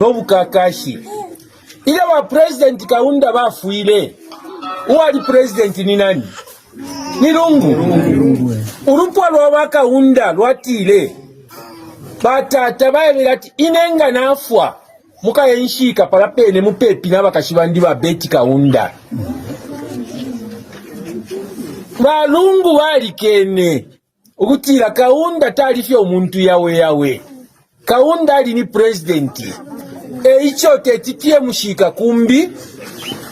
Kakashi. Ile wa president Kaunda bafuile. Uwali president ni nani? Ni lungu. Urupwa lwa Kaunda lwatile. Batata bayebera ati inenga nafwa. Muka yenshika palapene mupepi n'abakashibandi ba beti Kaunda. Balungu balikene. Ukutira Kaunda talifyo omuntu yawe. Kaunda ali ni presidenti. Icho tetitie mushika kumbi.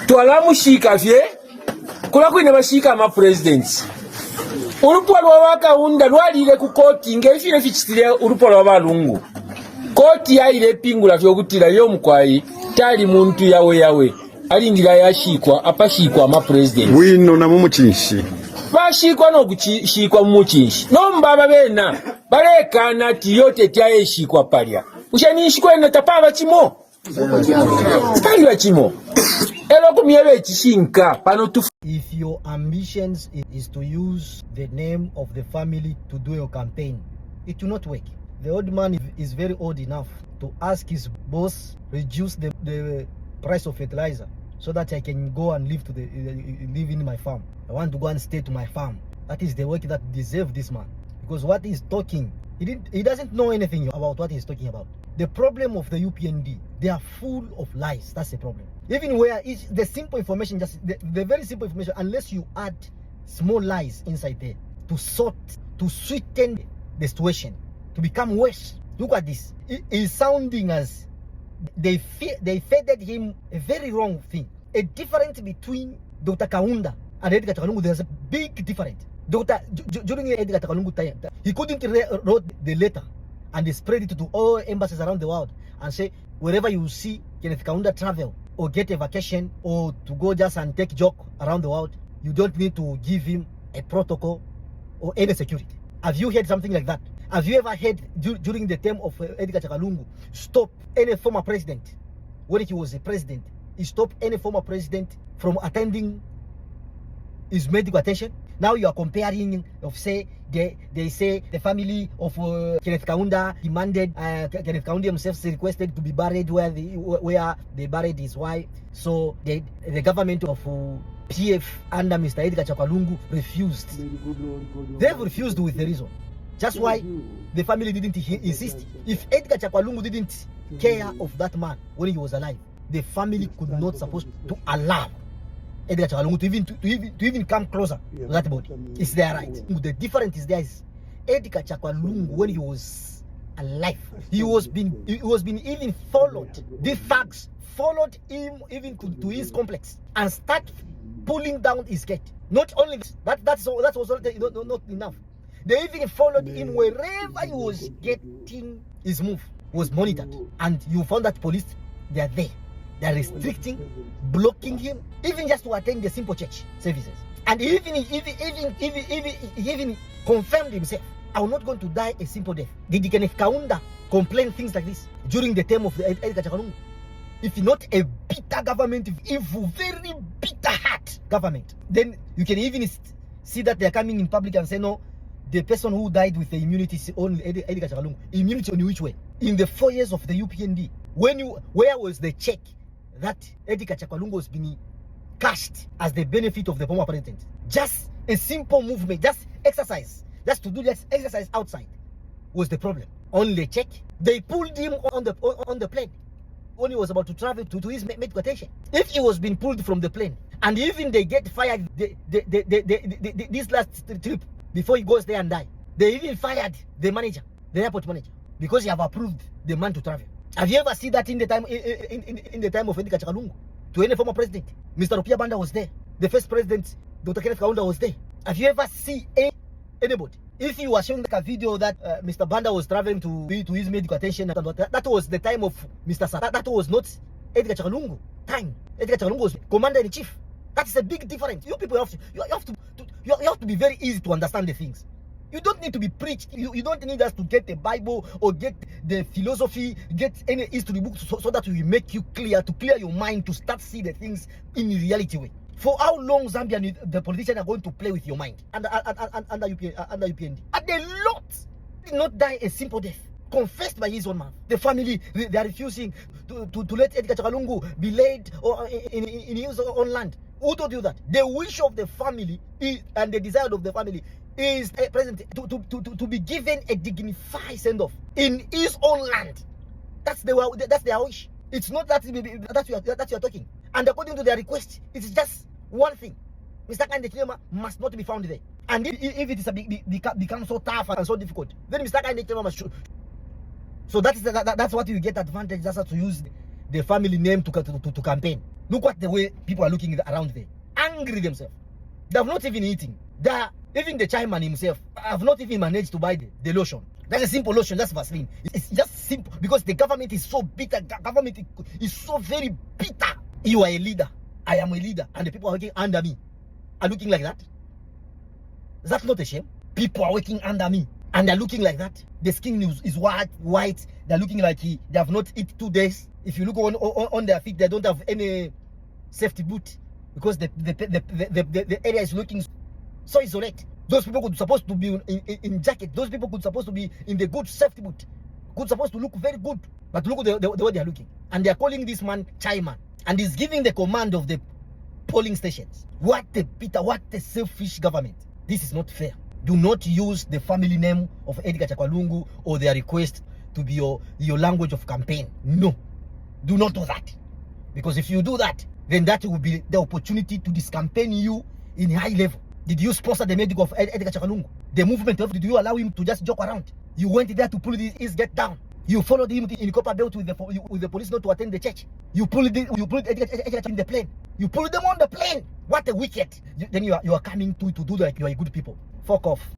Twala mushika vye. Kula kwine bashika ama presidents. Urupwa lwa Kaunda lwalile ku koti ngefile fichitile urupwa lwa balungu. Koti yaile pingula vyo kutira yo mkwai tali muntu yawe. Alindira yashikwa apashikwa ama president. Wino na mumuchinshi. Bashikwa no kuchishikwa mumuchinshi. Nombaba bena balekana ti yote tyayeshikwa palya. Ushanishikwa ina tapaba chimo. Palya chimo. Elo kumyewe chishinka pano tufu. If your ambitions is to use the name of the family to do your campaign, it will not work. The old man is very old enough to ask his boss reduce the price of fertilizer so that I can go and live in my farm. I want to go and stay to my farm. That is the work that deserves this man. Because what he's talking, he doesn't know anything about what he's talking about. The problem of the UPND, they are full of lies. That's the problem. Even where it's the simple information, just the very simple information, unless you add small lies inside there to sweeten the situation, to become worse. Look at this. It is sounding as they fed him a very wrong thing. A difference between Dr. Kaunda and Edgar Chaka, there's a big difference. During Edgar Chaka time, he couldn't wrote the letter and they spread it to all embassies around the world and say, wherever you see Kenneth Kaunda travel or get a vacation or to go just and take joke around the world, you don't need to give him a protocol or any security. Have you heard something like that? Have you ever heard during the term of Edgar Chaka stop any former president when he was a president? He stopped any former president from attending his medical attention. Now you are comparing of say they say the family of Kenneth Kaunda demanded Kenneth Kaunda himself requested to be buried where they buried his wife. So the government of PF under Mr. Edgar Chaka refused. They've refused with the reason. That's why the family didn't insist. If Edgar Chaka didn't care of that man when he was alive, the family could not supposed to allow Edgar Chaka to even come closer to that body. It's their right. The difference is there is Edgar Chaka when he was alive, he was being even followed. The facts followed him even to his complex and start pulling down his gate. Not only that was not enough. They even followed him wherever he was getting his move was monitored, and you found that police, they are there. They are restricting, blocking him, even just to attend the simple church services. And he even confirmed himself, I will not going to die a simple death. Did Kenneth Kaunda complain things like this during the term of the Edgar Chaka? If not a bitter government, evil, very bitter heart government, then you can even see that they are coming in public and say, no, the person who died with the immunity is only Edgar Chaka. Immunity on which way? In the 4 years of the UPND, where was the check that Edgar Chaka was being cashed as the benefit of the former president? Just a simple movement, just exercise, just to do this exercise outside was the problem. Only check. They pulled him on the plane when he was about to travel to his medical attention. If he was being pulled from the plane, and even they get fired this last trip before he goes there and die, they even fired the manager, the airport manager, because he have approved the man to travel. Have you ever seen that in the time of Edgar Chaka to any former president? Mr. Rupia Banda was there. The first president, Dr. Kenneth Kaunda, was there. Have you ever seen anybody? If you were showing a video that Mr. Banda was traveling to his medical attention, that was the time of Mr. Sata. That was not Edgar Chaka time. Edgar Chaka was commander in chief. That is a big difference. You people have to be very easy to understand the things. You don't need to be preached. You don't need us to get the Bible or get the philosophy, get any history book so that we make you clear, to clear your mind, to start see the things in reality way. For how long Zambia, the politicians are going to play with your mind under UPND? And a lot did not die a simple death. confessed by his own mouth. The family, they are refusing to let Edgar Chakwa be laid in his own land. Who told you that? The wish of the family and the desire of the family is present to be given a dignified send-off in his own land. That's their wish. It's not that you are talking. And according to their request, it's just one thing: Mr. Hichilema must not be found there. And if it is become so tough and so difficult, then Mr. Hichilema must shoot. So that's what you get advantage, just to use the family name to campaign. Look what the way people are looking around there, angry themselves. They have not even eating. Even the chairman himself have not even managed to buy the lotion. That's a simple lotion, that's Vaseline. It's just simple because the government is so bitter. Government is so very bitter. You are a leader, I am a leader, and the people working under me are looking like that. Is that not a shame? People are working under me and they're looking like that. The skin is white. They're looking like they have not eaten 2 days. If you look on their feet, they don't have any safety boot because the area is looking so isolated. Those people could supposed to be in jacket. Those people could supposed to be in the good safety boot. Could supposed to look very good. But look at the way they are looking. And they are calling this man chairman. And he's giving the command of the polling stations. What a bitter, what a selfish government. This is not fair. Do not use the family name of Edgar Chakwa or their request to be your language of campaign. No. Do not do that. Because if you do that, then that will be the opportunity to discampaign you in high level. Did you sponsor the medical of Edgar Chakwa? The movement, did you allow him to just joke around? You went there to pull his get down. You followed him in copper belt with the police not to attend the church. You pulled Edgar in the plane. You pulled them on the plane. What a wicked. Then you are coming to do like you are a good people. Fuck off.